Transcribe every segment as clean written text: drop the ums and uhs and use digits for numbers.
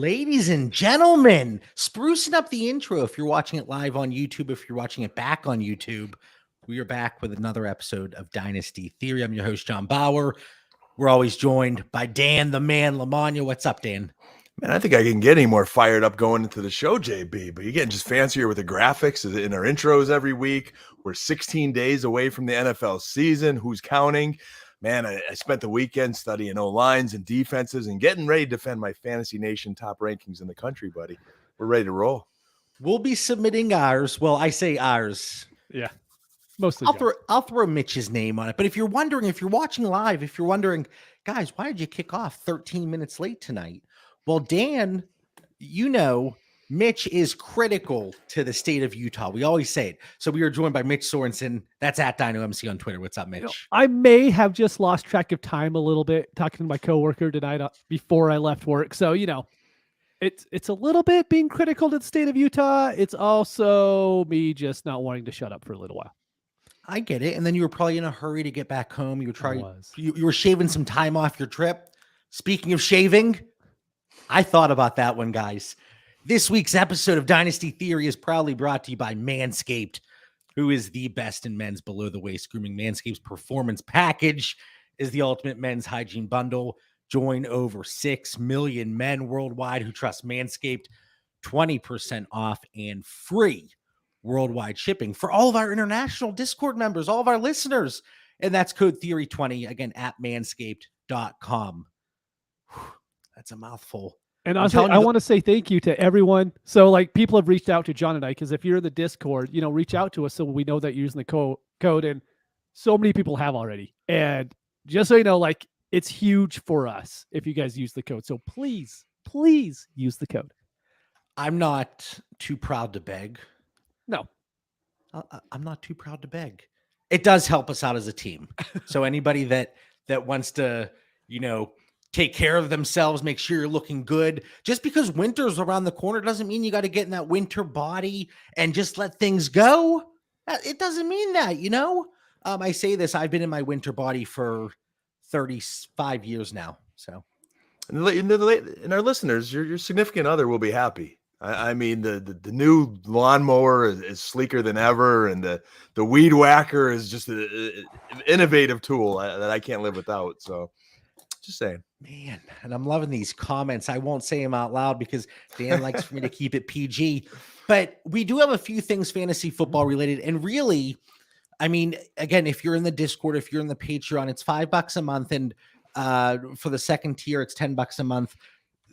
Ladies and gentlemen, sprucing up the intro. If you're watching it live on YouTube, if you're watching it back on YouTube, we are back with another episode of Dynasty Theory. I'm your host, John Bauer. We're always joined by Dan, the man, Lamagna. What's up, Dan? Man, I think I can get any more fired up going into the show, JB, but you're getting just fancier with the graphics in our intros every week. We're 16 days away from the NFL season. Who's counting? Man, I spent the weekend studying O-lines and defenses and getting ready to defend my Fantasy Nation top rankings in the country, buddy. We're ready to roll. We'll be submitting ours. Well, I say ours. Yeah, mostly. I'll throw Mitch's name on it. But if you're wondering, if you're watching live, if you're wondering, guys, why did you kick off 13 minutes late tonight? Well, Dan, you know, Mitch is critical to the state of Utah. We always say it. So we are joined by Mitch Sorensen. That's at DynoMC on Twitter. What's up, Mitch? You know, I may have just lost track of time a little bit talking to my coworker tonight before I left work. So, you know, it's a little bit being critical to the state of Utah. It's also me just not wanting to shut up for a little while. I get it. And then you were probably in a hurry to get back home. You were trying. You were shaving some time off your trip. Speaking of shaving, I thought about that one, guys. This week's episode of Dynasty Theory is proudly brought to you by MANSCAPED, who is the best in men's below-the-waist grooming. MANSCAPED's Performance Package is the ultimate men's hygiene bundle. Join over 6 million men worldwide who trust Manscaped. 20% off and free worldwide shipping for all of our international Discord members, all of our listeners. And that's code Theory20, again, at manscaped.com. That's a mouthful. And honestly, I want to say thank you to everyone. So, like, people have reached out to John and I, because if you're in the Discord, you know, reach out to us so we know that you're using the code. And so many people have already. And just so you know, like, it's huge for us if you guys use the code. So please use the code. I'm not too proud to beg. No. I'm not too proud to beg. It does help us out as a team. So anybody that wants to, you know, take care of themselves, make sure you're looking good. Just because winter's around the corner doesn't mean you got to get in that winter body and just let things go. It doesn't mean that, you know. I say this, I've been in my winter body for 35 years now. So, and our listeners, your significant other will be happy. I mean, the new lawnmower is sleeker than ever, and the weed whacker is just an innovative tool that I can't live without. So, just saying. Man, and I'm loving these comments. I won't say them out loud because Dan likes for me to keep it PG. But we do have a few things fantasy football related. And really, I mean, again, if you're in the Discord, if you're in the Patreon, it's $5 a month. And for the second tier, it's $10 a month.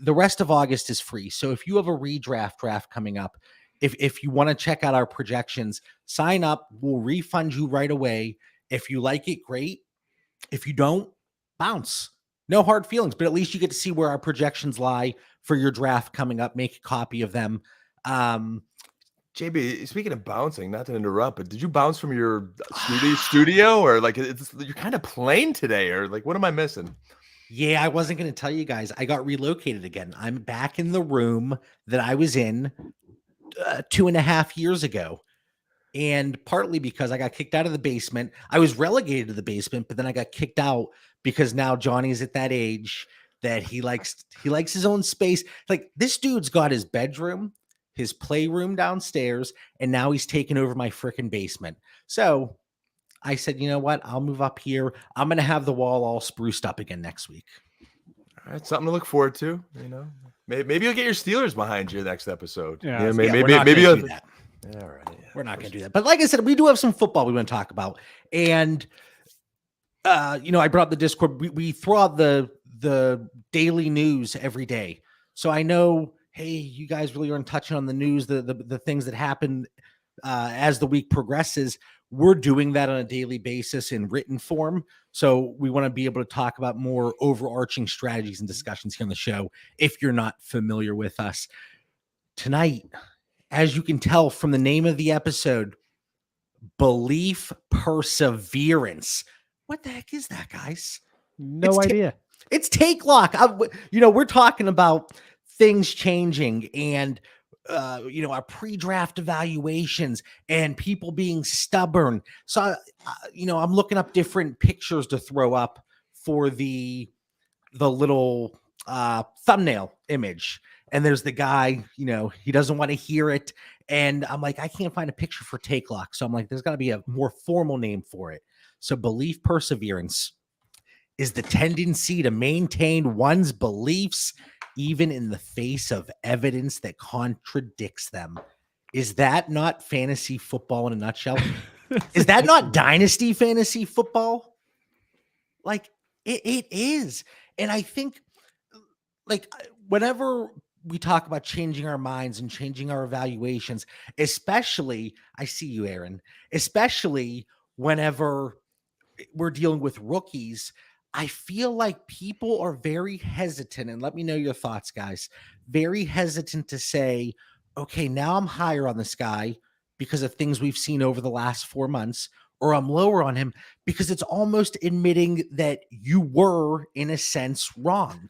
The rest of August is free. So if you have a redraft draft coming up, if you want to check out our projections, sign up. We'll refund you right away. If you like it, great. If you don't, bounce. No hard feelings, but at least you get to see where our projections lie for your draft coming up. Make a copy of them. JB, speaking of bouncing, not to interrupt, but did you bounce from your studio or like you're kind of plain today, or like what am I missing? Yeah, I wasn't going to tell you guys. I got relocated again. I'm back in the room that I was in 2.5 years ago. And partly because I got kicked out of the basement. I was relegated to the basement, but then I got kicked out because now Johnny's at that age that he likes his own space. Like, this dude's got his bedroom, his playroom downstairs, and now he's taken over my freaking basement. So I said, you know what? I'll move up here. I'm going to have the wall all spruced up again next week. All right, something to look forward to. You know, maybe you'll get your Steelers behind you next episode. Yeah, maybe you'll do that. Yeah, all right. Yeah, we're not going to do that. But like I said, we do have some football we want to talk about. And, you know, I brought up the Discord. We throw out the daily news every day. So I know, hey, you guys really aren't touching on the news, the things that happen as the week progresses. We're doing that on a daily basis in written form. So we want to be able to talk about more overarching strategies and discussions here on the show if you're not familiar with us. Tonight, as you can tell from the name of the episode, Belief Perseverance. What the heck is that, guys? No idea. It's Take Lock. You know, we're talking about things changing and, you know, our pre-draft evaluations and people being stubborn. So, you know, I'm looking up different pictures to throw up for the little thumbnail image. And there's the guy, he doesn't want to hear it. And I'm like, I can't find a picture for take lock. So I'm like, there's got to be a more formal name for it. So belief perseverance is the tendency to maintain one's beliefs even in the face of evidence that contradicts them. Is that not fantasy football in a nutshell? Is that not dynasty fantasy football? Like it is. And I think like whenever we talk about changing our minds and changing our evaluations, especially, I see you, Aaron, especially whenever we're dealing with rookies, I feel like people are very hesitant, and let me know your thoughts, guys, very hesitant to say, okay, now I'm higher on this guy because of things we've seen over the last 4 months, or I'm lower on him because it's almost admitting that you were, in a sense, wrong.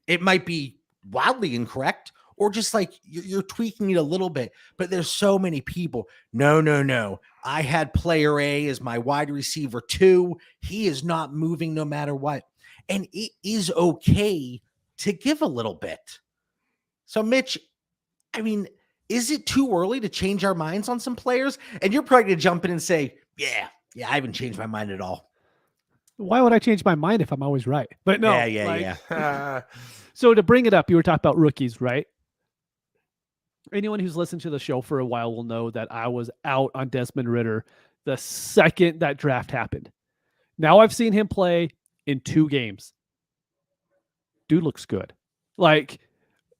It might be wildly incorrect, or just like you're tweaking it a little bit, but there's so many people. No. I had player A as my wide receiver 2. He is not moving no matter what. And it is okay to give a little bit. So Mitch, I mean, is it too early to change our minds on some players? And you're probably going to jump in and say, yeah, I haven't changed my mind at all. Why would I change my mind if I'm always right? But no. Yeah. So to bring it up, you were talking about rookies, right? Anyone who's listened to the show for a while will know that I was out on Desmond Ridder the second that draft happened. Now I've seen him play in 2 games. Dude looks good. Like,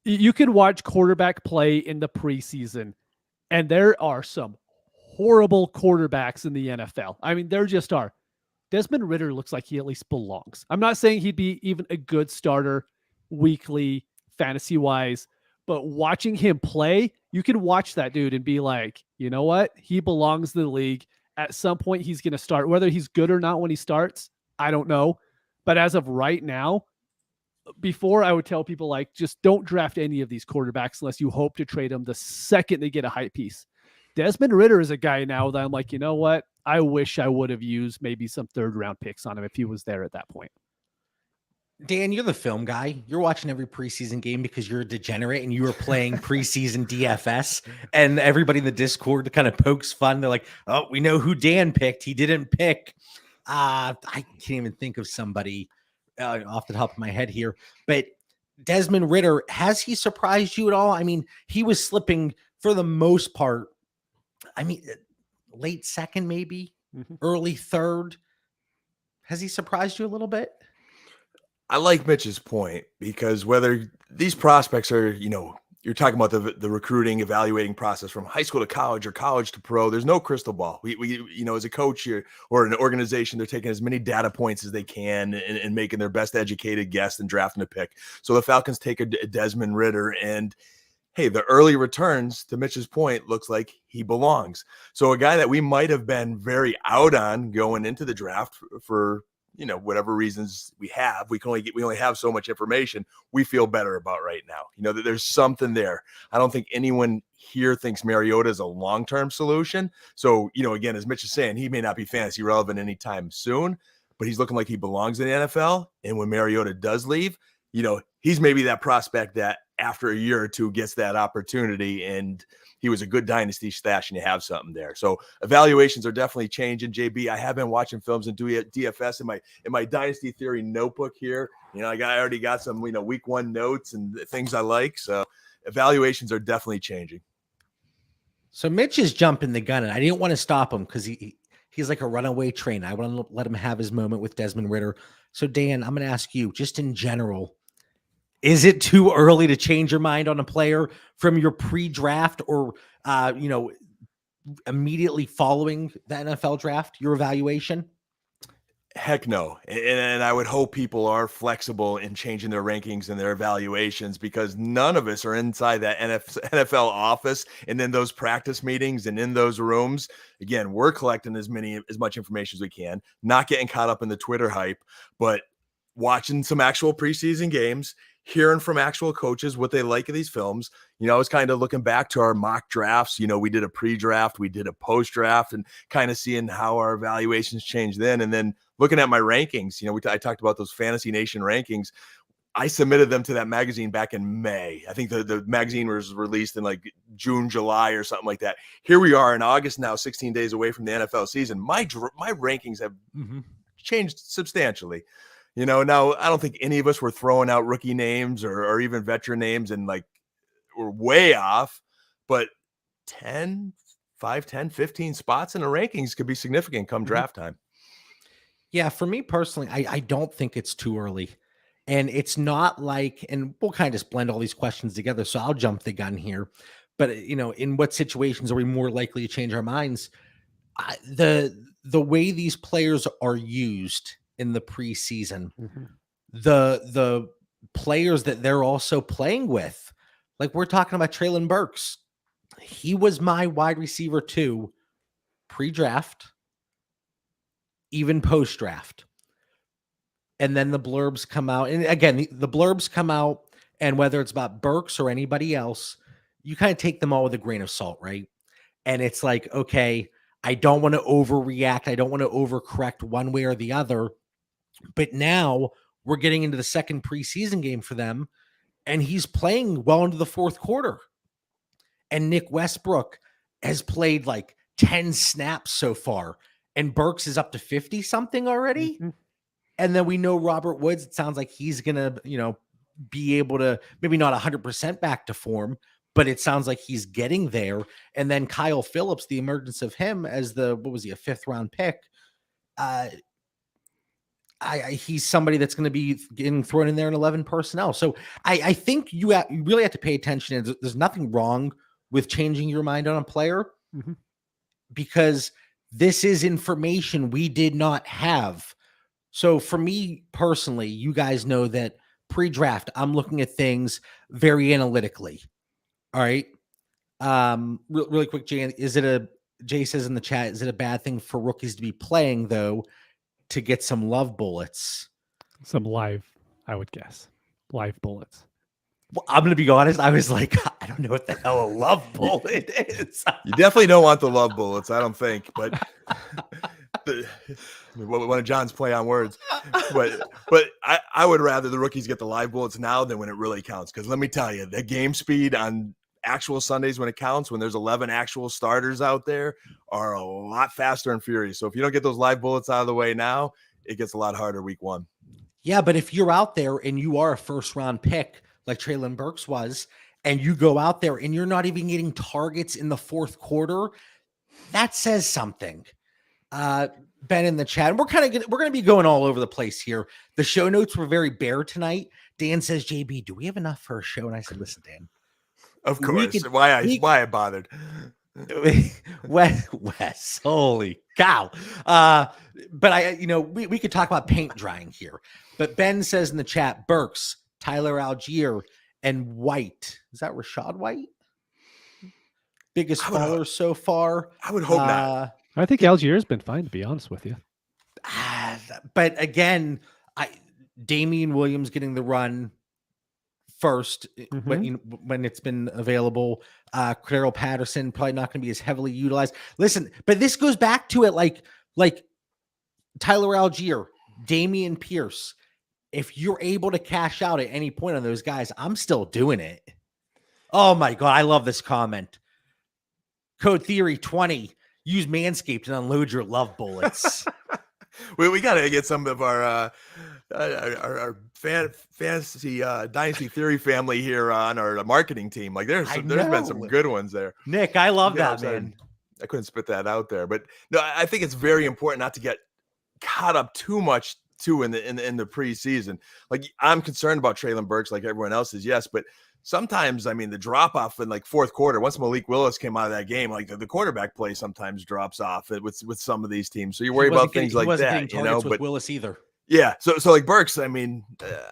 you can watch quarterback play in the preseason, and there are some horrible quarterbacks in the NFL. I mean, there just are. Desmond Ridder looks like he at least belongs. I'm not saying he'd be even a good starter weekly, fantasy-wise, but watching him play, you can watch that dude and be like, you know what? He belongs in the league. At some point, he's going to start. Whether he's good or not when he starts, I don't know. But as of right now, before I would tell people, like, just don't draft any of these quarterbacks unless you hope to trade them the second they get a hype piece. Desmond Ridder is a guy now that I'm like, you know what? I wish I would have used maybe some 3rd-round picks on him if he was there at that point. Dan, you're the film guy. You're watching every preseason game because you're a degenerate and you were playing preseason DFS, and everybody in the Discord kind of pokes fun. They're like, oh, we know who Dan picked. He didn't pick. I can't even think of somebody off the top of my head here, but Desmond Ridder, has he surprised you at all? I mean, he was slipping for the most part. I mean, late 2nd, maybe early 3rd. Has he surprised you a little bit? I like Mitch's point, because whether these prospects are, you're talking about the recruiting, evaluating process from high school to college or college to pro, there's no crystal ball. We as a coach or an organization, they're taking as many data points as they can and making their best educated guess and drafting a pick. So the Falcons take a Desmond Ridder, and hey, the early returns, to Mitch's point, looks like he belongs. So a guy that we might have been very out on going into the draft for whatever reasons we have, we only have so much information, we feel better about right now. That there's something there. I don't think anyone here thinks Mariota is a long-term solution. So, again, as Mitch is saying, he may not be fantasy relevant anytime soon, but he's looking like he belongs in the NFL. And when Mariota does leave, he's maybe that prospect that after a year or 2 gets that opportunity, and he was a good dynasty stash and you have something there. So evaluations are definitely changing. JB, I have been watching films and doing DFS in my Dynasty Theory notebook here. I already got some, week 1 notes and things I like. So evaluations are definitely changing. So Mitch is jumping the gun, and I didn't want to stop him because he's like a runaway train. I want to let him have his moment with Desmond Ridder. So Dan, I'm going to ask you, just in general, is it too early to change your mind on a player from your pre-draft or, immediately following the NFL draft, your evaluation? Heck no. And I would hope people are flexible in changing their rankings and their evaluations, because none of us are inside that NFL office and in those practice meetings and in those rooms. Again, we're collecting as much information as we can, not getting caught up in the Twitter hype, but watching some actual preseason games, hearing from actual coaches what they like of these films. I was kind of looking back to our mock drafts. We did a pre-draft, we did a post-draft, and kind of seeing how our evaluations changed then. And then looking at my rankings, I talked about those Fantasy Nation rankings. I submitted them to that magazine back in May. I think the magazine was released in like June, July or something like that. Here we are in August now, 16 days away from the NFL season. My rankings have changed substantially. Now I don't think any of us were throwing out rookie names or even veteran names and like we're way off, but 10, 15 spots in the rankings could be significant come draft time. Yeah, for me personally, I don't think it's too early. And it's not like, and we'll kind of just blend all these questions together. So I'll jump the gun here. But, in what situations are we more likely to change our minds? The way these players are used in the preseason, the players that they're also playing with, like we're talking about Treylon Burks. He was my wide receiver too, pre-draft, even post-draft. And then the blurbs come out. And again, the blurbs come out, and whether it's about Burks or anybody else, you kind of take them all with a grain of salt, right? And it's like, okay, I don't want to overreact. I don't want to overcorrect one way or the other. But now we're getting into the second preseason game for them, and he's playing well into the fourth quarter. And Nick Westbrook has played like 10 snaps so far, and Burks is up to 50 something already. And then we know Robert Woods, it sounds like he's going to, be able to, maybe not 100% back to form, but it sounds like he's getting there. And then Kyle Phillips, the emergence of him as a 5th round pick. He's somebody that's going to be getting thrown in there in 11 personnel. So I think you really have to pay attention. There's nothing wrong with changing your mind on a player because this is information we did not have. So for me personally, you guys know that pre-draft, I'm looking at things very analytically. All right. Really quick, Jay, Jay says in the chat, is it a bad thing for rookies to be playing though, to get some love bullets? Some live, I would guess. Live bullets. Well, I'm going to be honest. I was like, I don't know what the hell a love bullet is. You definitely don't want the love bullets, I don't think, but one of John's play on words, but I would rather the rookies get the live bullets now than when it really counts. Because let me tell you, the game speed on actual Sundays when it counts, when there's 11 actual starters out there, are a lot faster and furious. So if you don't get those live bullets out of the way now, it gets a lot harder week one. Yeah, but if you're out there and you are a first round pick like Treylon Burks was, and you go out there and you're not even getting targets in the fourth quarter, that says something. Ben in the chat, and we're going to be going all over the place here. The show notes were very bare tonight. Dan says, JB, do we have enough for a show? And I said, listen, Dan, of course. Why I bothered. Wes, holy cow. But we could talk about paint drying here, but Ben says in the chat, Burks, Tyler Algier, and White. Is that Rashad White? Biggest faller so far. I would hope not. I think Algier's been fine, to be honest with you. But again, Damian Williams getting the run first when it's been available. Cordero Patterson probably not going to be as heavily utilized. Listen, but this goes back to it like Tyler Algier, Damian Pierce. If you're able to cash out at any point on those guys, I'm still doing it. Oh my God, I love this comment. Code Theory 20. Use MANSCAPED and unload your love bullets. we got to get some of our fantasy Dynasty Theory family here on our marketing team. Like there's been some good ones there. Nick, I love that, man. I couldn't spit that out there, but no, I think it's very important not to get caught up too much in the preseason. Like I'm concerned about Treylon Burks, like everyone else is, yes, but sometimes, I mean, the drop off in like fourth quarter, once Malik Willis came out of that game, like the quarterback play sometimes drops off with some of these teams. So you worry about things like that, but Willis either. Yeah. So like Burks, I mean,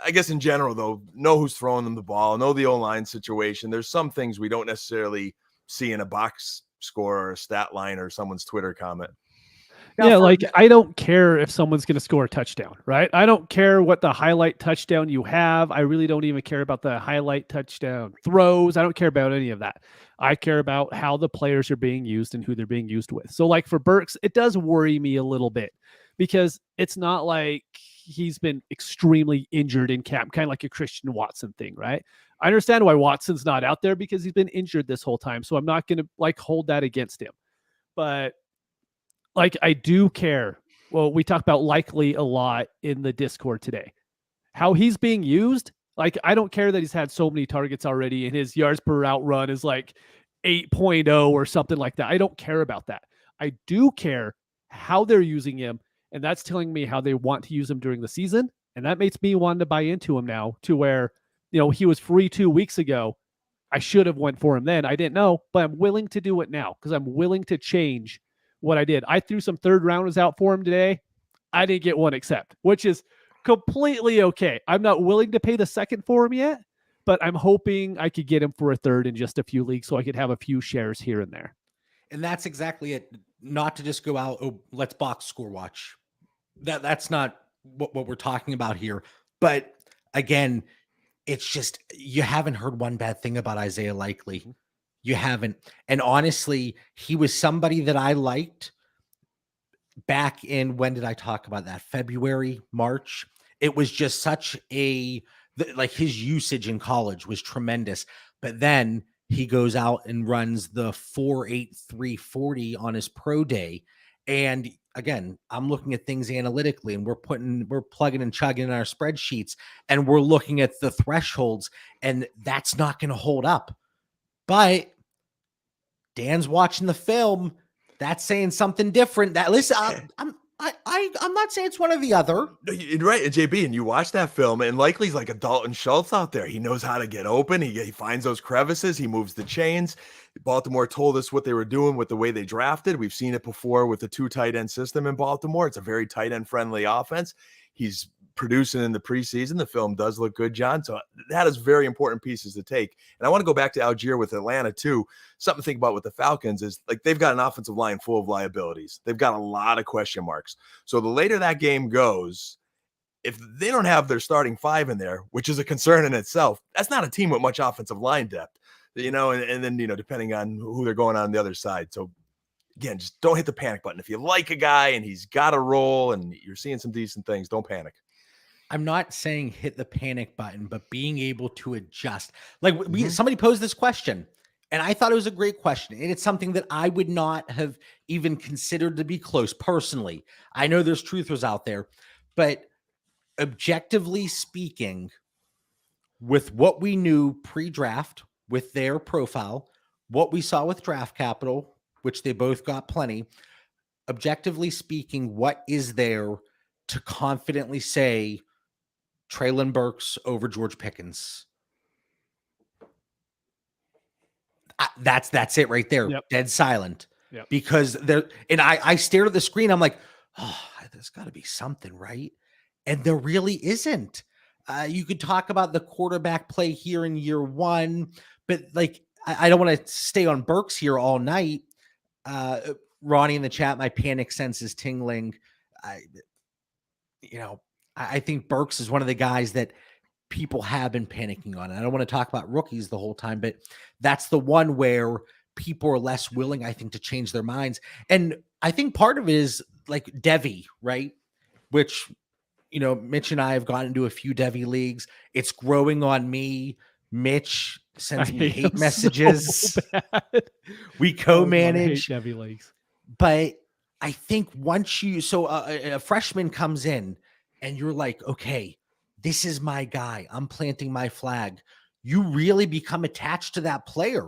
I guess in general though, know who's throwing them the ball, know the O-line situation. There's some things we don't necessarily see in a box score or a stat line or someone's Twitter comment. Yeah, like I don't care if someone's going to score a touchdown, right? I don't care what the highlight touchdown you have. I really don't even care about the highlight touchdown throws. I don't care about any of that. I care about how the players are being used and who they're being used with. So like for Burks, it does worry me a little bit because it's not like he's been extremely injured in camp, kind of like a Christian Watson thing, right? I understand why Watson's not out there because he's been injured this whole time. So I'm not going to like hold that against him. But like, I do care. Well, we talk about likely a lot in the Discord today. How he's being used, like, I don't care that he's had so many targets already and his yards per route run is like 8.0 or something like that. I don't care about that. I do care how they're using him, and that's telling me how they want to use him during the season, and that makes me want to buy into him now to where, he was free 2 weeks ago. I should have went for him then. I didn't know, but I'm willing to do it now because I'm willing to change what I did. I threw some third rounders out for him today. I didn't get one accept, which is completely okay. I'm not willing to pay the second for him yet, but I'm hoping I could get him for a third in just a few leagues so I could have a few shares here and there. And that's exactly it. Not to just go out, oh, let's box score watch. That's not what we're talking about here. But again, it's just, you haven't heard one bad thing about Isaiah Likely. You haven't. And honestly, he was somebody that I liked back in, when did I talk about that? February, March. It was just such like his usage in college was tremendous. But then he goes out and runs the 4.83 40 on his pro day. And again, I'm looking at things analytically, and we're plugging and chugging in our spreadsheets, and we're looking at the thresholds, and that's not going to hold up. But Dan's watching the film. That's saying something different. That listen, I'm not saying it's one or the other. No, you're right, JB, and you watch that film, and Likely's like a Dalton Schultz out there. He knows how to get open. He finds those crevices. He moves the chains. Baltimore told us what they were doing with the way they drafted. We've seen it before with the 2 tight end system in Baltimore. It's a very tight end friendly offense. He's producing in the preseason. The film does look good, John. So that is very important pieces to take. And I want to go back to Algier with Atlanta too. Something to think about with the Falcons is, like, they've got an offensive line full of liabilities. They've got a lot of question marks. So the later that game goes, if they don't have their starting 5 in there, which is a concern in itself, that's not a team with much offensive line depth, and then, depending on who they're going on the other side. So again, just don't hit the panic button. If you like a guy and he's got a role and you're seeing some decent things, don't panic. I'm not saying hit the panic button, but being able to adjust. Like somebody posed this question, and I thought it was a great question. And it's something that I would not have even considered to be close personally. I know there's truthers out there, but objectively speaking, with what we knew pre-draft with their profile, what we saw with draft capital, which they both got plenty, objectively speaking, what is there to confidently say Treylon Burks over George Pickens? That's it right there. Yep. Dead silent. Yep. Because I stared at the screen. I'm like, oh, there's got to be something, right? And there really isn't. You could talk about the quarterback play here in year one, but like, I don't want to stay on Burks here all night. Ronnie in the chat, my panic sense is tingling. I think Burks is one of the guys that people have been panicking on. I don't want to talk about rookies the whole time, but that's the one where people are less willing, I think, to change their minds. And I think part of it is like Devy, right? Which, Mitch and I have gotten into a few Devy leagues. It's growing on me. Mitch sends me hate messages. So we co-manage Devy leagues. But I think once a freshman comes in and you're like, okay, this is my guy, I'm planting my flag, you really become attached to that player.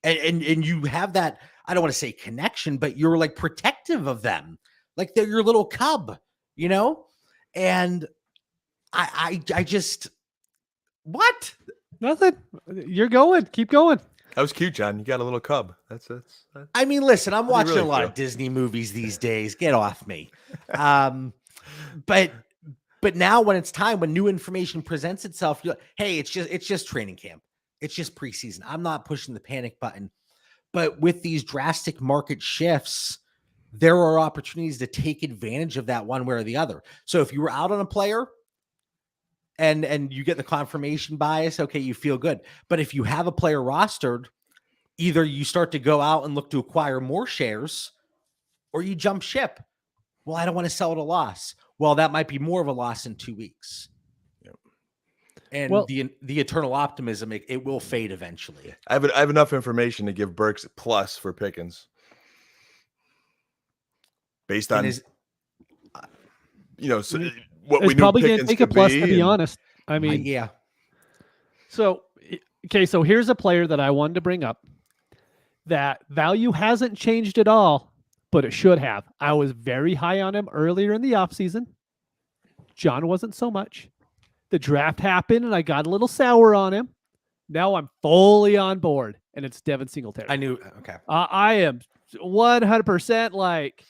And you have that, I don't want to say connection, but you're like protective of them. Like they're your little cub, And I just, what? Nothing. You're going. Keep going. That was cute, John. You got a little cub. That's I mean, listen, I'm watching a lot of Disney movies these days. Get off me. But now when it's time, when new information presents itself, you're like, hey, it's just training camp. It's just preseason. I'm not pushing the panic button. But with these drastic market shifts, there are opportunities to take advantage of that one way or the other. So if you were out on a player and you get the confirmation bias, okay, you feel good. But if you have a player rostered, either you start to go out and look to acquire more shares or you jump ship. Well, I don't want to sell at a loss. well, that might be more of a loss in 2 weeks. Yep. And Well, the eternal optimism, it will fade eventually. I have enough information to give Burks a plus for Pickens. Based on, what we it's knew probably going to Pickens take a could plus, to be honest. I mean, yeah. So, okay, so here's a player that I wanted to bring up. That value hasn't changed at all, but it should have. I was very high on him earlier in the offseason. John wasn't so much. The draft happened, and I got a little sour on him. Now I'm fully on board, and it's Devin Singletary. I knew. Okay. I am 100% like,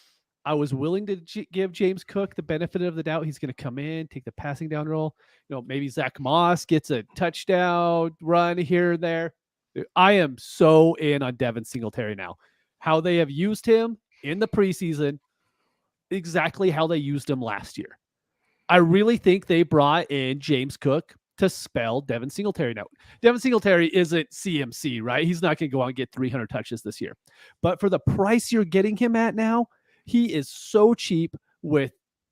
I was willing to give James Cook the benefit of the doubt. He's going to come in, take the passing down role. Maybe Zach Moss gets a touchdown run here and there. I am so in on Devin Singletary now. How they have used him in the preseason, exactly how they used him last year. I really think they brought in James Cook to spell Devin Singletary now. Devin Singletary isn't CMC, right? He's not going to go out and get 300 touches this year. But for the price you're getting him at now, he is so cheap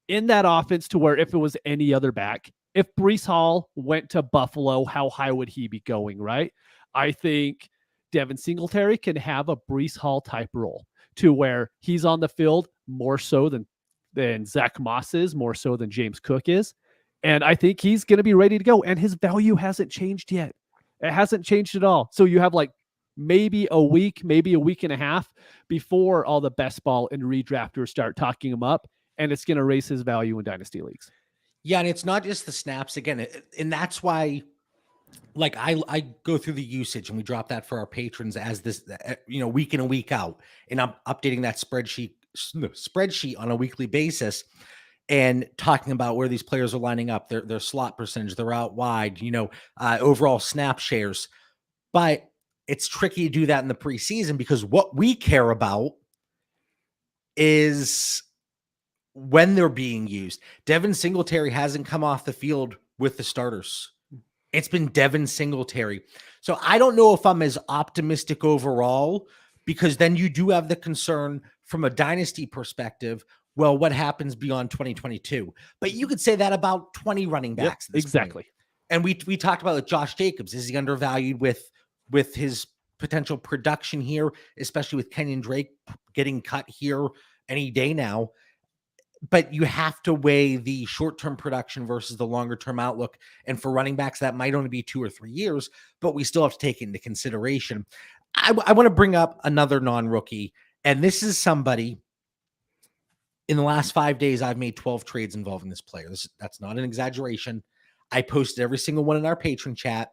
in that offense to where if it was any other back, if Breece Hall went to Buffalo, how high would he be going, right? I think Devin Singletary can have a Breece Hall type role to where he's on the field more so than Zach Moss is, more so than James Cook is. And I think he's going to be ready to go. And his value hasn't changed yet. It hasn't changed at all. So you have maybe a week and a half before all the best ball and redrafters start talking him up, and it's going to raise his value in dynasty leagues. Yeah, and it's not just the snaps again, and that's why, I go through the usage, and we drop that for our patrons as this, week in and week out, and I'm updating that spreadsheet on a weekly basis, and talking about where these players are lining up, their slot percentage, their out wide, overall snap shares, but it's tricky to do that in the preseason because what we care about is when they're being used. Devin Singletary hasn't come off the field with the starters. It's been Devin Singletary. So I don't know if I'm as optimistic overall, because then you do have the concern from a dynasty perspective. Well, what happens beyond 2022? But you could say that about 20 running backs. Yep, exactly. Point. And we talked about Josh Jacobs. Is he undervalued with his potential production here, especially with Kenyon Drake getting cut here any day now? But you have to weigh the short-term production versus the longer-term outlook. And for running backs, that might only be 2 or 3 years, but we still have to take it into consideration. I want to bring up another non-rookie, and this is somebody. In the last 5 days, I've made 12 trades involving this player. That's not an exaggeration. I posted every single one in our patron chat.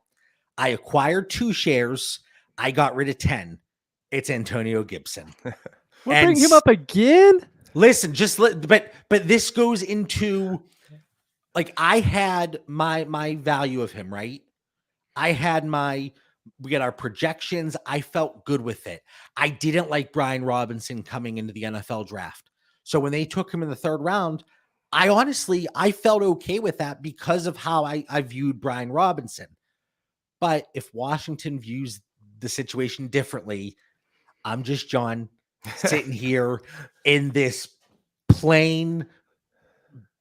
I acquired 2 shares. I got rid of 10. It's Antonio Gibson. We're bringing him up again? Listen, but this goes into, I had my value of him, right? We got our projections. I felt good with it. I didn't like Brian Robinson coming into the NFL draft. So when they took him in the 3rd round, I felt okay with that because of how I viewed Brian Robinson. But if Washington views the situation differently, I'm just John sitting here in this plain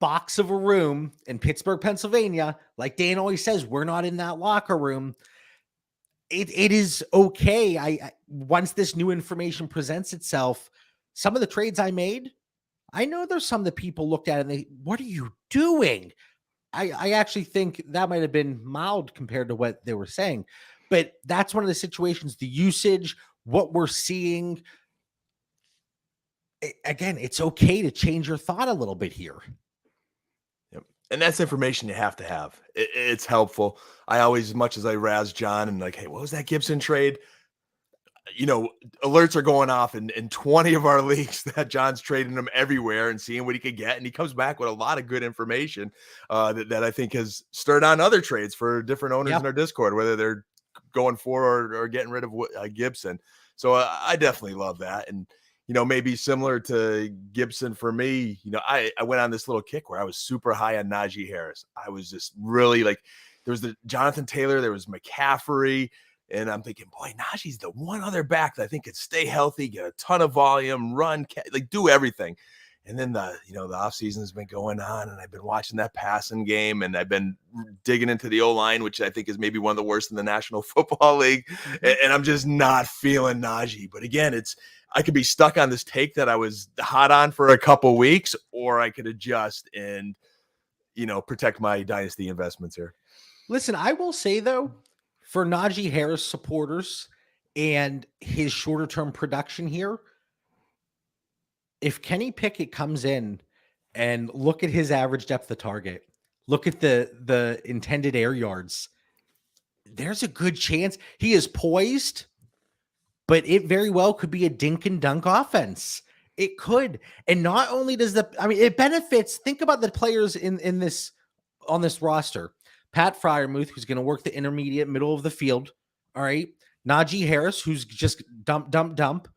box of a room in Pittsburgh, Pennsylvania. Like Dan always says, we're not in that locker room. It is okay. Once this new information presents itself, some of the trades I made, I know there's some that people looked at and what are you doing? I actually think that might have been mild compared to what they were saying, but that's one of the situations, the usage, what we're seeing. Again, it's okay to change your thought a little bit here. Yep. And that's information you have to have. It's helpful. I always, as much as I razz John and hey, what was that Gibson trade? Alerts are going off in 20 of our leagues that John's trading them everywhere and seeing what he could get. And he comes back with a lot of good information that I think has stirred on other trades for different owners in our Discord, whether they're going for or getting rid of Gibson. So I definitely love that. And, maybe similar to Gibson for me, I went on this little kick where I was super high on Najee Harris. I was just really there was the Jonathan Taylor, there was McCaffrey, and I'm thinking, boy, Najee's the one other back that I think could stay healthy, get a ton of volume, run, do everything. And then the offseason has been going on, and I've been watching that passing game, and I've been digging into the O-line, which I think is maybe one of the worst in the National Football League. And I'm just not feeling Najee. But again, I could be stuck on this take that I was hot on for a couple weeks, or I could adjust and, protect my dynasty investments here. Listen, I will say, though, for Najee Harris supporters and his shorter term production here, if Kenny Pickett comes in and look at his average depth of target, look at the intended air yards, there's a good chance he is poised, but it very well could be a dink and dunk offense. It could. And not only does it benefits, think about the players on this roster. Pat Freiermuth, who's going to work the intermediate middle of the field. All right. Najee Harris, who's just dump.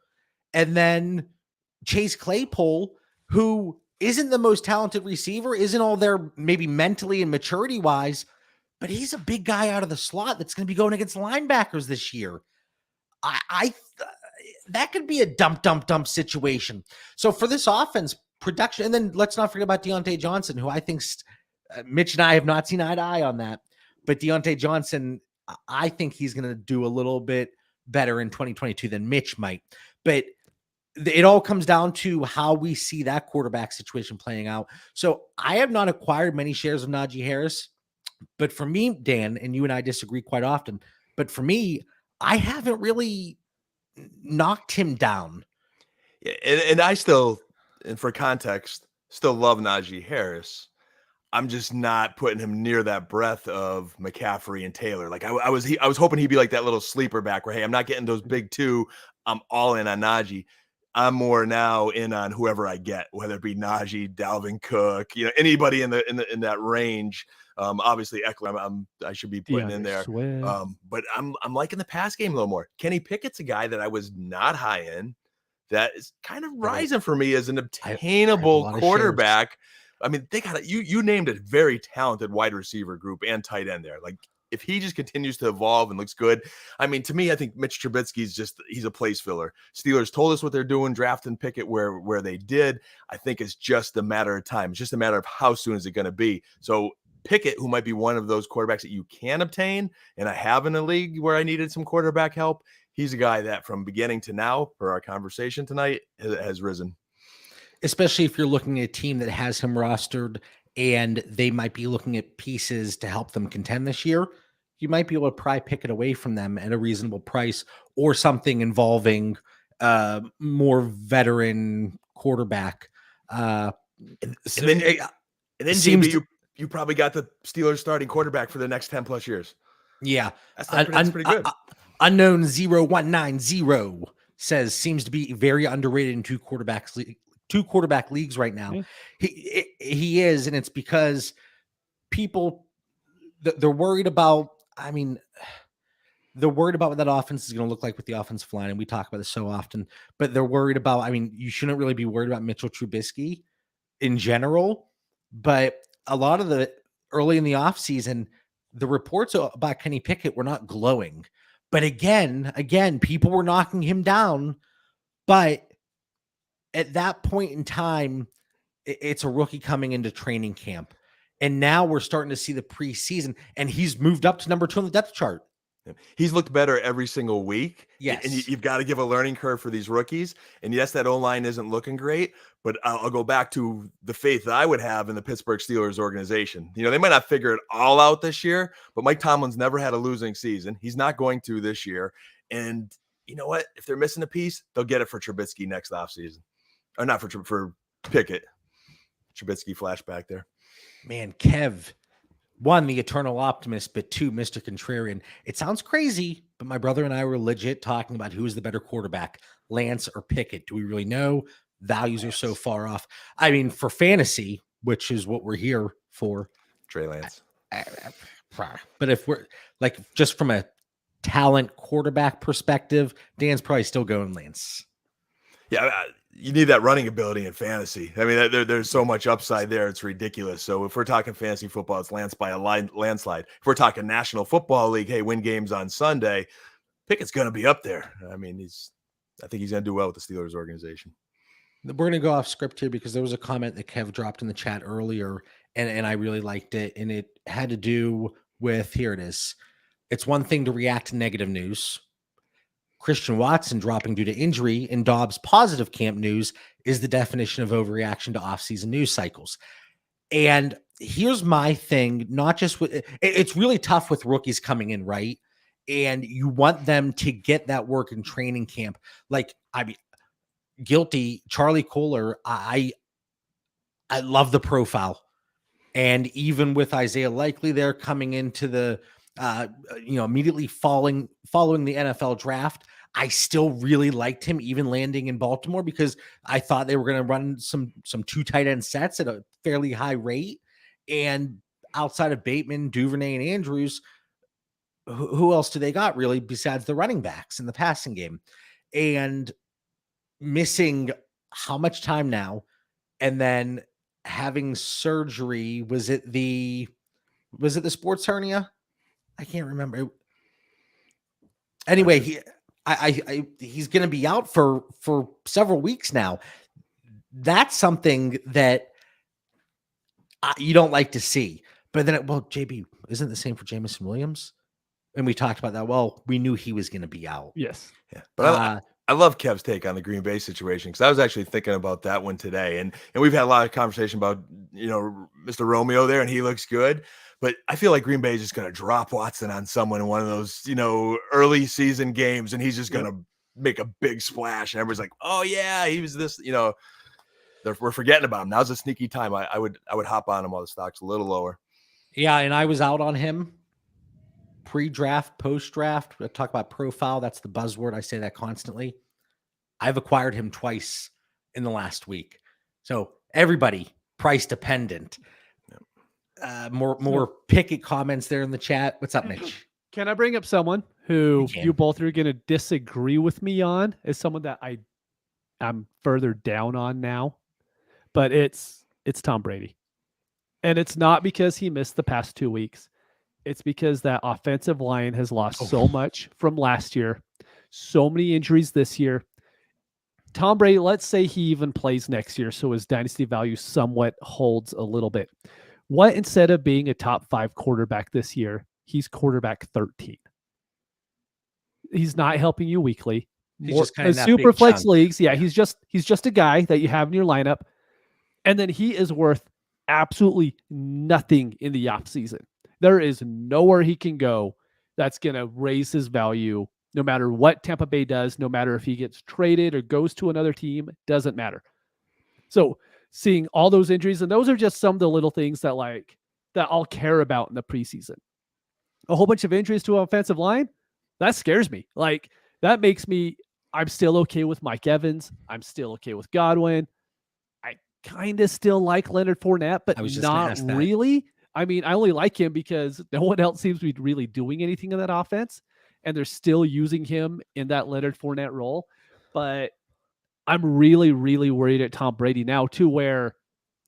And then Chase Claypool, who isn't the most talented receiver, isn't all there maybe mentally and maturity wise, but he's a big guy out of the slot that's going to be going against linebackers this year. That could be a dump situation. So for this offense production, and then let's not forget about Deontay Johnson, who I think Mitch and I have not seen eye to eye on that, but Deontay Johnson, I think he's going to do a little bit better in 2022 than Mitch might. But it all comes down to how we see that quarterback situation playing out. So I have not acquired many shares of Najee Harris, but for me, Dan, and you and I disagree quite often, but for me, I haven't really knocked him down. Yeah, and I still, and for context, still love Najee Harris. I'm just not putting him near that breadth of McCaffrey and Taylor. Like I was hoping he'd be like that little sleeper back where, hey, I'm not getting those big two. I'm all in on Najee. I'm more now in on whoever I get, whether it be Najee, Dalvin Cook, anybody in that range. Obviously Eckler, I should be putting in there. But I'm liking the pass game a little more. Kenny Pickett's a guy that I was not high in, that is kind of rising for me as an obtainable quarterback. I mean, they got you named a very talented wide receiver group and tight end there. Like, if he just continues to evolve and looks good, I mean, to me, I think Mitch Trubisky's he's a place filler. Steelers told us what they're doing, drafting Pickett where they did. I think it's just a matter of time. It's just a matter of how soon is it going to be. So Pickett, who might be one of those quarterbacks that you can obtain, and I have in a league where I needed some quarterback help, he's a guy that from beginning to now, for our conversation tonight, has risen. Especially if you're looking at a team that has him rostered and they might be looking at pieces to help them contend this year, you might be able to pry Pickett away from them at a reasonable price, or something involving more veteran quarterback. And then JB, you probably got the Steelers starting quarterback for the next 10 plus years. Yeah. That's pretty good. Unknown 0190 says seems to be very underrated in two quarterback leagues right now. He is, and it's because people they're worried about. I mean, they're worried about what that offense is going to look like with the offensive line, and we talk about this so often. But they're worried about. I mean, you shouldn't really be worried about Mitchell Trubisky in general, but a lot of the early in the offseason, the reports about Kenny Pickett were not glowing. But again, people were knocking him down, but at that point in time, it's a rookie coming into training camp. And now we're starting to see the preseason, and he's moved up to number 2 on the depth chart. He's looked better every single week. Yes. And you've got to give a learning curve for these rookies. And yes, that O-line isn't looking great, but I'll go back to the faith that I would have in the Pittsburgh Steelers organization. They might not figure it all out this year, but Mike Tomlin's never had a losing season. He's not going to this year. And you know what? If they're missing a piece, they'll get it for Trubisky next offseason. Or not for Pickett. Trubisky flashback there. Man, Kev, 1, the eternal optimist, but 2, Mr. Contrarian. It sounds crazy, but my brother and I were legit talking about who is the better quarterback, Lance or Pickett. Do we really know? Values are so far off. I mean, for fantasy, which is what we're here for. Trey Lance. But if we're like just from a talent quarterback perspective, Dan's probably still going Lance. Yeah, you need that running ability in fantasy. I mean, there's so much upside there. It's ridiculous. So if we're talking fantasy football, it's Lance by a landslide. If we're talking National Football League, hey, win games on Sunday, Pickett's going to be up there. I mean, I think he's going to do well with the Steelers organization. We're going to go off script here because there was a comment that Kev dropped in the chat earlier, and I really liked it. And it had to do with, here it is. It's one thing to react to negative news. Christian Watson dropping due to injury and Dobbs' positive camp news is the definition of overreaction to offseason news cycles. And here's my thing, not just with, it's really tough with rookies coming in, right? And you want them to get that work in training camp. Like, I mean, guilty, Charlie Kohler, I love the profile. And even with Isaiah Likely there coming into the, immediately following the NFL draft, I still really liked him, even landing in Baltimore, because I thought they were going to run some 2 tight end sets at a fairly high rate. And outside of Bateman, Duvernay, and Andrews, who else do they got really besides the running backs in the passing game? And missing how much time now, and then having surgery. Was it the sports hernia? I can't remember. Anyway, he's going to be out for several weeks now. That's something that you don't like to see. But then, JB, isn't the same for Jameson Williams? And we talked about that. Well, we knew he was going to be out. Yes. Yeah. But I love Kev's take on the Green Bay situation, because I was actually thinking about that one today. And we've had a lot of conversation about, Mr. Romeo there, and he looks good. But I feel like Green Bay is just going to drop Watson on someone in one of those, early season games, and he's just going to make a big splash. And everybody's like, oh, yeah, he was this, we're forgetting about him. Now's a sneaky time. I would hop on him while the stock's a little lower. Yeah, and I was out on him pre-draft, post-draft. We'll talk about profile. That's the buzzword. I say that constantly. I've acquired him twice in the last week. So everybody price dependent. More picket comments there in the chat. What's up, Mitch? Can I bring up someone who you both are going to disagree with me on as someone that I'm further down on now? But it's Tom Brady. And it's not because he missed the past 2 weeks. It's because that offensive line has lost so much from last year. So many injuries this year. Tom Brady, let's say he even plays next year, so his dynasty value somewhat holds a little bit. What, instead of being a top 5 quarterback this year, he's quarterback 13. He's not helping you weekly. He's just kind of that super big flex chunk. leagues. Yeah, he's just a guy that you have in your lineup. And then he is worth absolutely nothing in the offseason. There is nowhere he can go that's going to raise his value, no matter what Tampa Bay does, no matter if he gets traded or goes to another team, doesn't matter. So seeing all those injuries, and those are just some of the little things that I'll care about in the preseason. A whole bunch of injuries to an offensive line, that scares me. That makes me, I'm still okay with Mike Evans. I'm still okay with Godwin. I kind of still like Leonard Fournette, but not really. I mean, I only like him because no one else seems to be really doing anything in that offense, and they're still using him in that Leonard Fournette role. But I'm really, really worried at Tom Brady now, too, where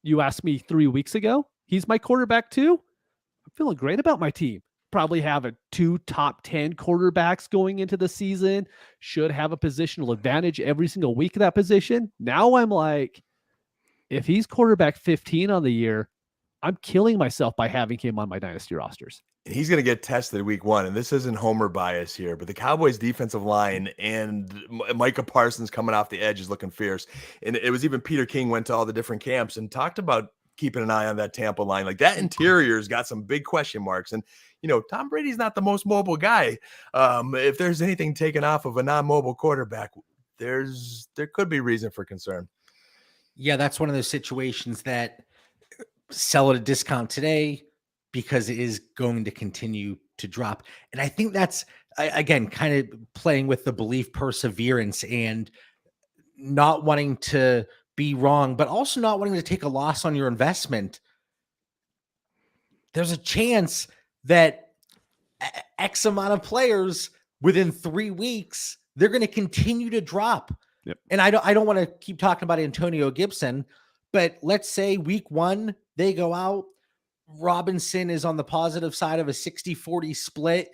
you asked me 3 weeks ago, he's my quarterback too. I'm feeling great about my team. Probably have 2 top 10 quarterbacks going into the season. Should have a positional advantage every single week of that position. Now I'm like, if he's quarterback 15 on the year, I'm killing myself by having him on my dynasty rosters. He's going to get tested week 1, and this isn't homer bias here, but the Cowboys defensive line and Micah Parsons coming off the edge is looking fierce. And it was even Peter King went to all the different camps and talked about keeping an eye on that Tampa line. Like, that interior's got some big question marks. And, Tom Brady's not the most mobile guy. If there's anything taken off of a non-mobile quarterback, there could be reason for concern. Yeah, that's one of those situations that sell at a discount today because it is going to continue to drop. And I think that's, again, kind of playing with the belief, perseverance, and not wanting to be wrong, but also not wanting to take a loss on your investment. There's a chance that X amount of players within 3 weeks, they're going to continue to drop. Yep. And I don't want to keep talking about Antonio Gibson, but let's say week 1, they go out. Robinson is on the positive side of a 60-40 split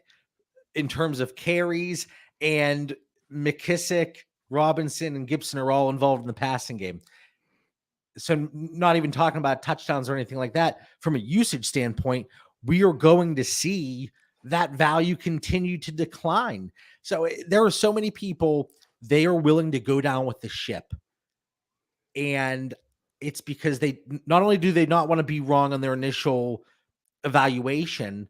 in terms of carries, and McKissick Robinson, and Gibson are all involved in the passing game. So not even talking about touchdowns or anything like that. From a usage standpoint, we are going to see that value continue to decline. So there are so many people, they are willing to go down with the ship. And it's because they not only do they not want to be wrong on their initial evaluation,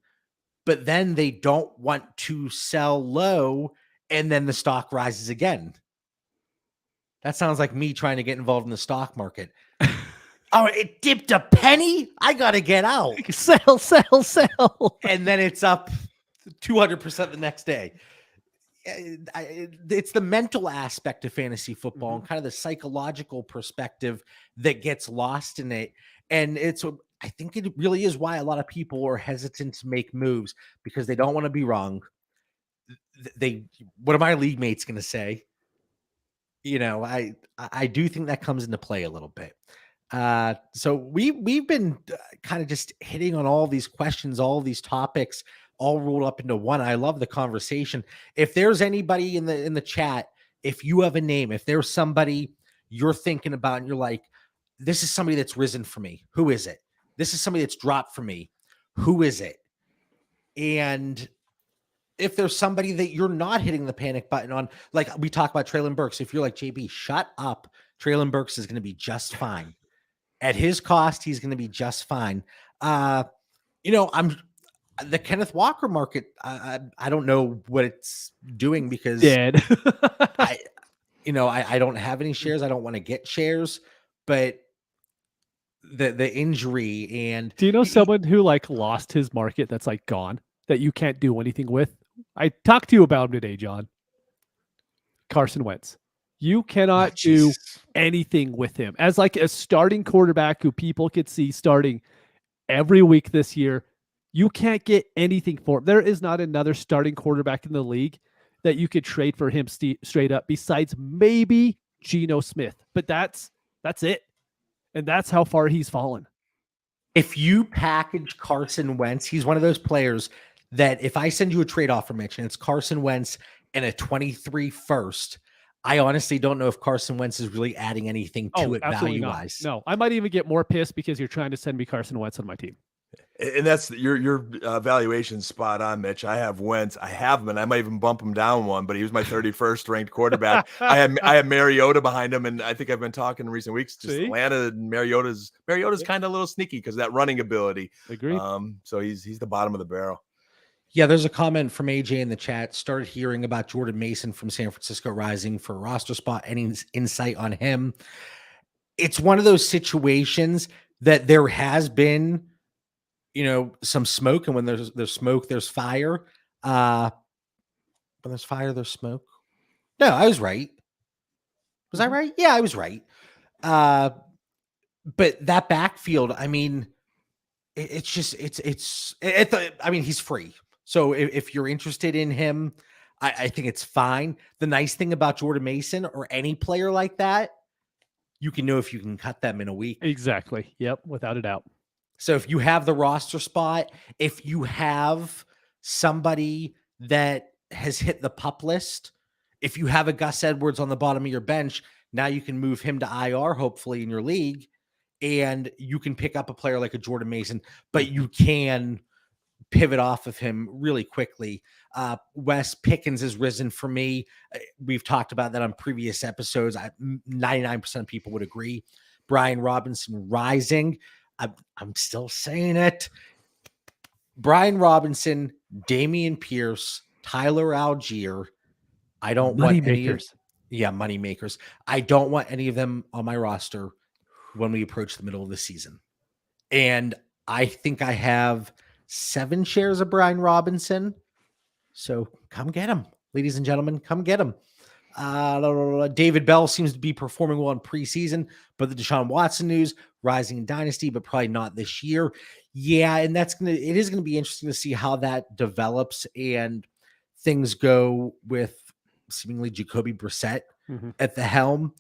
but then they don't want to sell low and then the stock rises again. That sounds like me trying to get involved in the stock market. Oh, it dipped a penny? I got to get out. Sell. And then it's up 200% the next day. It's the mental aspect of fantasy football and kind of the psychological perspective that gets lost in it. And I think it really is why a lot of people are hesitant to make moves, because they don't want to be wrong. What are my league mates going to say? I do think that comes into play a little bit. So we've been kind of just hitting on all these questions, all these topics, all rolled up into one. I love the conversation. If there's anybody in the chat, if you have a name, if there's somebody you're thinking about and you're like, this is somebody that's risen for me, who is it? This is somebody that's dropped for me, who is it? And if there's somebody that you're not hitting the panic button on, like we talk about Treylon Burks, if you're like, JB, shut up, Treylon Burks is going to be just fine. At his cost, he's going to be just fine. I'm the Kenneth Walker market. I don't know what it's doing because dead. I don't have any shares. I don't want to get shares, but the injury and do you know someone who like lost his market that's like gone that you can't do anything with? I talked to you about him today, John. Carson Wentz. You cannot do anything with him as like a starting quarterback who people could see starting every week this year. You can't get anything for him. There is not another starting quarterback in the league that you could trade for him straight up besides maybe Geno Smith. But that's it. And that's how far he's fallen. If you package Carson Wentz, he's one of those players that if I send you a trade offer, Mitch, and it's Carson Wentz and a 23 first, I honestly don't know if Carson Wentz is really adding anything to it value-wise. No, I might even get more pissed because you're trying to send me Carson Wentz on my team. And that's your valuation spot on, Mitch. I have Wentz. I have him, and I might even bump him down one, but he was my 31st ranked quarterback. I had Mariota behind him, and I think I've been talking in recent weeks. Just Atlanta and Mariota's kind of a little sneaky because that running ability. Agreed. So he's the bottom of the barrel. Yeah, there's a comment from AJ in the chat. Started hearing about Jordan Mason from San Francisco rising for a roster spot. Any insight on him? It's one of those situations that there has been, some smoke, and when there's smoke, there's fire. When there's fire, there's smoke. No, I was right. Was I right? Yeah, I was right. But that backfield, I mean, he's free. So if you're interested in him, I think it's fine. The nice thing about Jordan Mason or any player like that, you can know if you can cut them in a week. Exactly. Yep. Without a doubt. So if you have the roster spot, if you have somebody that has hit the PUP list, if you have a Gus Edwards on the bottom of your bench, now you can move him to IR, hopefully in your league, and you can pick up a player like a Jordan Mason, but you can pivot off of him really quickly. Wes Pickens has risen for me. We've talked about that on previous episodes. 99% of people would agree. Brian Robinson rising. I'm still saying it. Brian Robinson, Dameon Pierce, Tyler Algier. I don't want any of, money makers. I don't want any of them on my roster when we approach the middle of the season. And I think I have 7 shares of Brian Robinson. So come get him, ladies and gentlemen. Come get him. David Bell seems to be performing well in preseason, but the Deshaun Watson news rising in Dynasty, but probably not this year. Yeah, and it is going to be interesting to see how that develops and things go with seemingly Jacoby Brissett at the helm.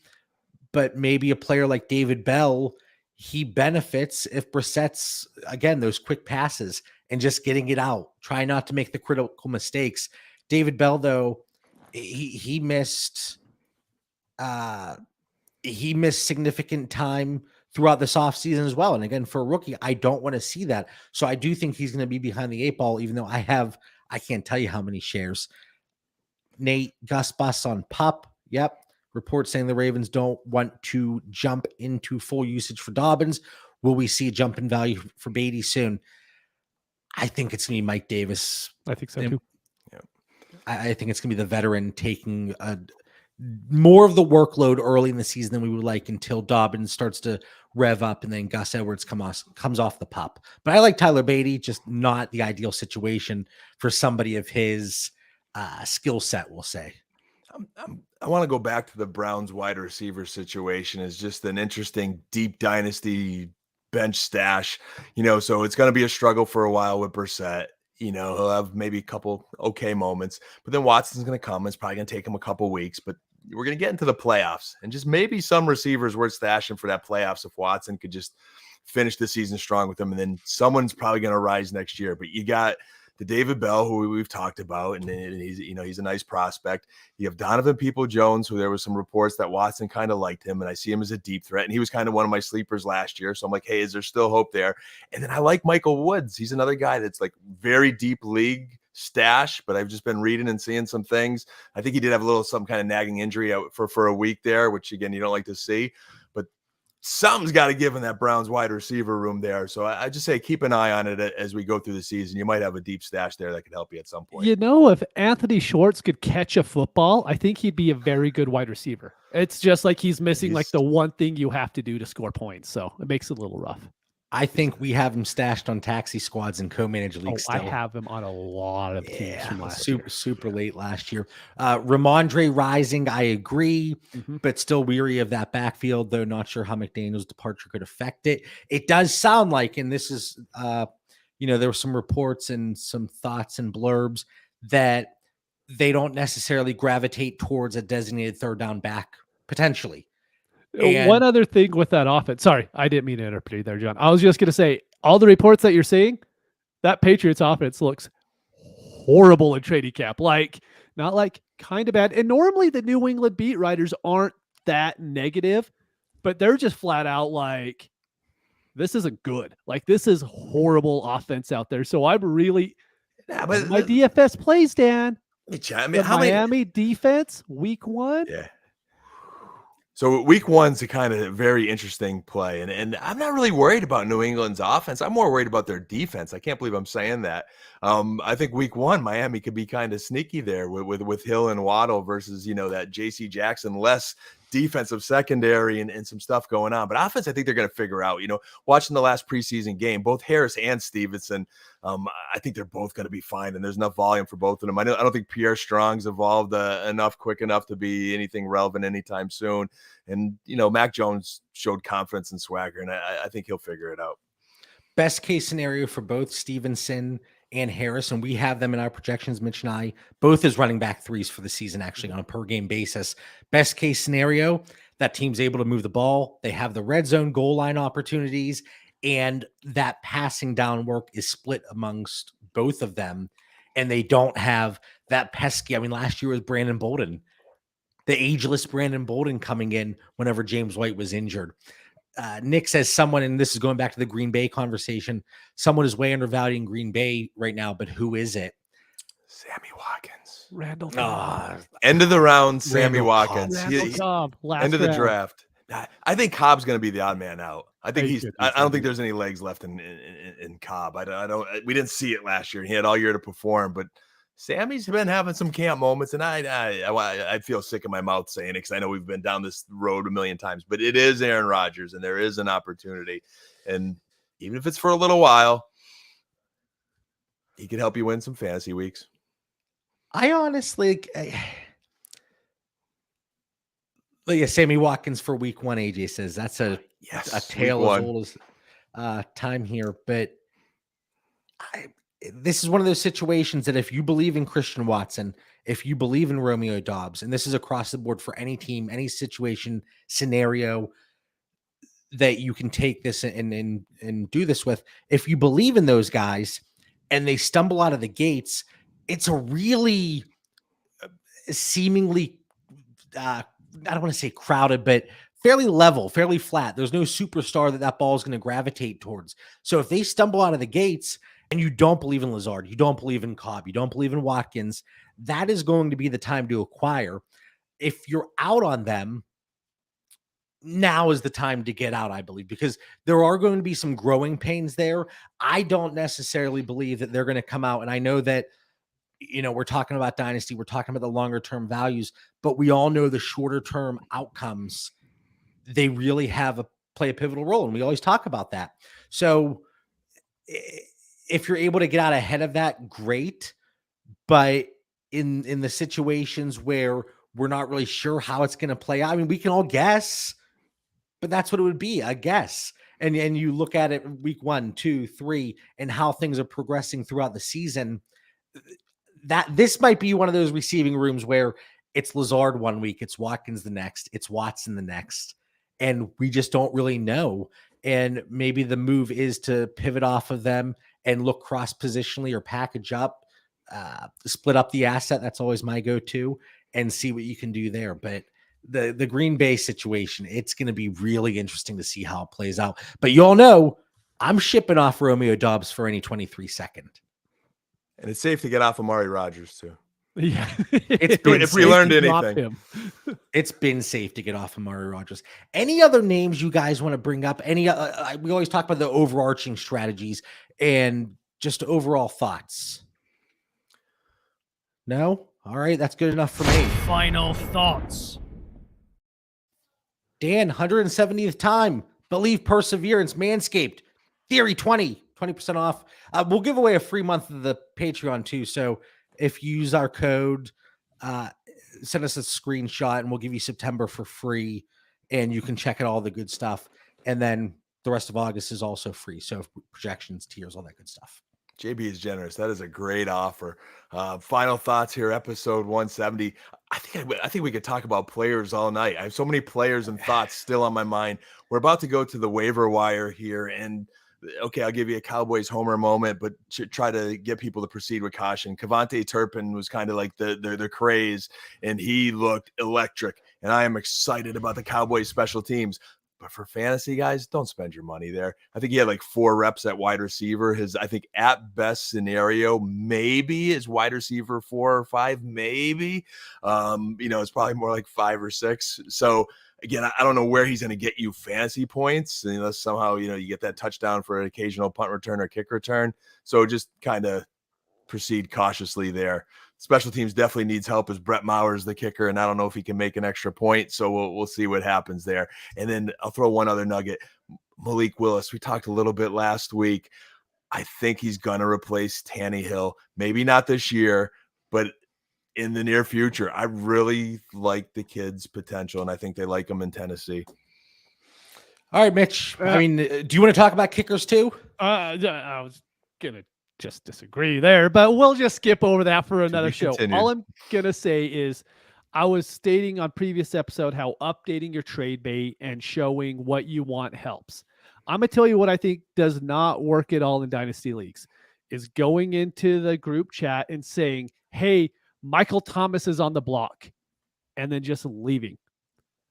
But maybe a player like David Bell, he benefits if Brissett's, again, those quick passes and just getting it out. Try not to make the critical mistakes. David Bell, though, he missed he missed significant time throughout this offseason as well. And again, for a rookie, I don't want to see that. So I do think he's going to be behind the 8 ball, even though I can't tell you how many shares. Nate, Gus Bus on Pup. Yep. Reports saying the Ravens don't want to jump into full usage for Dobbins. Will we see a jump in value for Beatty soon? I think it's going to be Mike Davis. I think so too. Yeah. I think it's going to be the veteran taking more of the workload early in the season than we would like until Dobbins starts to rev up and then Gus Edwards comes off the pup. But I like Tyler Beatty, just not the ideal situation for somebody of his skill set, we'll say. I want to go back to the Browns wide receiver situation as just an interesting deep dynasty bench stash, so it's going to be a struggle for a while with Brissett. He'll have maybe a couple okay moments, but then Watson's going to come. It's probably going to take him a couple weeks, but we're going to get into the playoffs and just maybe some receivers worth stashing for that playoffs if Watson could just finish the season strong with them. And then someone's probably going to rise next year, but you got the David Bell, who we've talked about, and he's a nice prospect. You have Donovan Peoples-Jones, who there was some reports that Watson kind of liked him, and I see him as a deep threat, and he was kind of one of my sleepers last year. So I'm like, hey, is there still hope there? And then I like Michael Woods. He's another guy that's like very deep league stash, but I've just been reading and seeing some things. I think he did have some kind of nagging injury out for a week there, which again, you don't like to see, but something's got to give in that Browns wide receiver room there. So I just say keep an eye on it as we go through the season. You might have a deep stash there that could help you at some point. If Anthony Schwartz could catch a football, I think he'd be a very good wide receiver. It's just like he's missing like the one thing you have to do to score points. So it makes it a little rough. I think we have him stashed on taxi squads and co-managed leagues. I have him on a lot of teams from last year. Super late last year. Ramondre Rising, I agree, but still weary of that backfield, though not sure how McDaniel's departure could affect it. It does sound like, and this is, there were some reports and some thoughts and blurbs that they don't necessarily gravitate towards a designated third down back, potentially. And one other thing with that offense. Sorry, I didn't mean to interrupt you there, John. I was just going to say, all the reports that you're seeing, that Patriots offense looks horrible in training camp. Like, not like kind of bad. And normally the New England beat writers aren't that negative, but they're just flat out like, this isn't good. Like, this is horrible offense out there. So I'm really, my DFS plays, Dan. Mitch, Miami defense, week 1. Yeah. So week 1's a kind of very interesting play. And I'm not really worried about New England's offense. I'm more worried about their defense. I can't believe I'm saying that. I think week 1, Miami could be kind of sneaky there with Hill and Waddle versus, that JC Jackson less defensive secondary and some stuff going on. But offense, I think they're going to figure out, watching the last preseason game, both Harris and Stevenson, I think they're both going to be fine. And there's enough volume for both of them. I don't think Pierre Strong's evolved quick enough to be anything relevant anytime soon. And, Mac Jones showed confidence and swagger, and I think he'll figure it out. Best case scenario for both Stevenson and Harris, and we have them in our projections, Mitch and I, both as running back 3s for the season, actually on a per game basis. Best case scenario, that team's able to move the ball. They have the red zone goal line opportunities, and that passing down work is split amongst both of them. And they don't have that pesky, last year was Brandon Bolden, the ageless Brandon Bolden coming in whenever James White was injured. Nick says someone, and this is going back to the Green Bay conversation, someone is way undervalued in Green Bay right now, but who is it? Sammy Watkins. Randall Cobb. End of the round, Sammy Watkins. Randall Cobb. End of the draft. I think Cobb's going to be the odd man out. I think I don't think there's any legs left in Cobb. We didn't see it last year. He had all year to perform, but Sammy's been having some camp moments, and I feel sick in my mouth saying it because I know we've been down this road a million times, but it is Aaron Rodgers, and there is an opportunity. And even if it's for a little while, he could help you win some fantasy weeks. I honestly, Sammy Watkins for week 1, AJ says that's a tale as old as time here, but this is one of those situations that if you believe in Christian Watson, if you believe in Romeo Doubs, and this is across the board for any team, any situation, scenario that you can take this and do this with, if you believe in those guys and they stumble out of the gates, it's a really seemingly I don't want to say crowded, but fairly level, fairly flat. There's no superstar that ball is going to gravitate towards. So if they stumble out of the gates and you don't believe in Lazard, you don't believe in Cobb, you don't believe in Watkins, that is going to be the time to acquire. If you're out on them, now is the time to get out, I believe, because there are going to be some growing pains there. I don't necessarily believe that they're going to come out. And I know that, we're talking about dynasty, we're talking about the longer term values, but we all know the shorter term outcomes, they really play a pivotal role. And we always talk about that. So if you're able to get out ahead of that, great. But in the situations where we're not really sure how it's going to play out, I mean, we can all guess, but that's what it would be, a guess. And you look at it week 1, 2, 3, and how things are progressing throughout the season, that this might be one of those receiving rooms where it's Lazard one week, it's Watkins the next, it's Watson the next, and we just don't really know. And maybe the move is to pivot off of them and look cross-positionally or package up, split up the asset. That's always my go-to, and see what you can do there. But the Green Bay situation, it's going to be really interesting to see how it plays out. But you all know I'm shipping off Romeo Doubs for any 23 second. And it's safe to get off Amari Rodgers too. Yeah. If we learned anything. It's been safe to get off Amari Rodgers. Any other names you guys want to bring up? We always talk about the overarching strategies and just overall thoughts. No? All right, that's good enough for me. Final thoughts. Dan, 170th time. Believe perseverance. Manscaped. Theory 20% off. We'll give away a free month of the Patreon too. So if you use our code, send us a screenshot and we'll give you September for free. And you can check out all the good stuff. And then the rest of August is also free. So projections, tiers, all that good stuff. JB is generous. That is a great offer. Final thoughts here, episode 170. I think we could talk about players all night. I have so many players and thoughts still on my mind. We're about to go to the waiver wire here, and okay, I'll give you a Cowboys homer moment, but try to get people to proceed with caution. Kevontae Turpin was kind of like the craze, and he looked electric. And I am excited about the Cowboys special teams. But for fantasy guys, don't spend your money there. I think he had like 4 reps at wide receiver. His, I think, at best scenario, maybe is wide receiver 4 or 5, maybe. It's probably more like 5 or 6. So again, I don't know where he's going to get you fantasy points unless somehow, you get that touchdown for an occasional punt return or kick return. So just kind of proceed cautiously there. Special teams definitely needs help as Brett Maher's the kicker, and I don't know if he can make an extra point. So we'll see what happens there. And then I'll throw one other nugget. Malik Willis, we talked a little bit last week. I think he's going to replace Tannehill. Maybe not this year, but in the near future. I really like the kid's potential, and I think they like him in Tennessee. All right, Mitch. Do you want to talk about kickers too? I was going to just disagree there, but we'll just skip over that for another show. All I'm going to say is I was stating on previous episode how updating your trade bait and showing what you want helps. I'm going to tell you what I think does not work at all in dynasty leagues is going into the group chat and saying, hey, Michael Thomas is on the block, and then just leaving.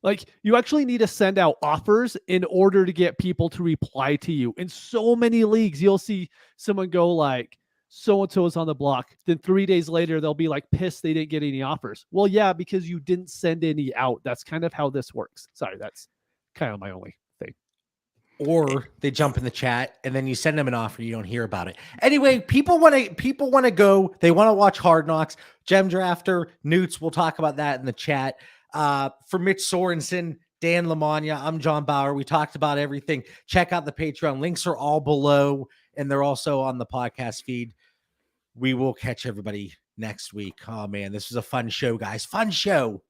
Like, you actually need to send out offers in order to get people to reply to you. In so many leagues, you'll see someone go like, so-and-so is on the block. Then 3 days later, they'll be like pissed they didn't get any offers. Well, yeah, because you didn't send any out. That's kind of how this works. Sorry, that's kind of my only thing. Or they jump in the chat and then you send them an offer. You don't hear about it. Anyway, people want to go. They want to watch Hard Knocks. Gem Drafter, Newts. We'll talk about that in the chat. For Mitch Sorensen, Dan Lamagna, I'm John Bauer. We talked about everything. Check out the Patreon. Links are all below, and they're also on the podcast feed. We will catch everybody next week. Oh, man, this was a fun show, guys. Fun show.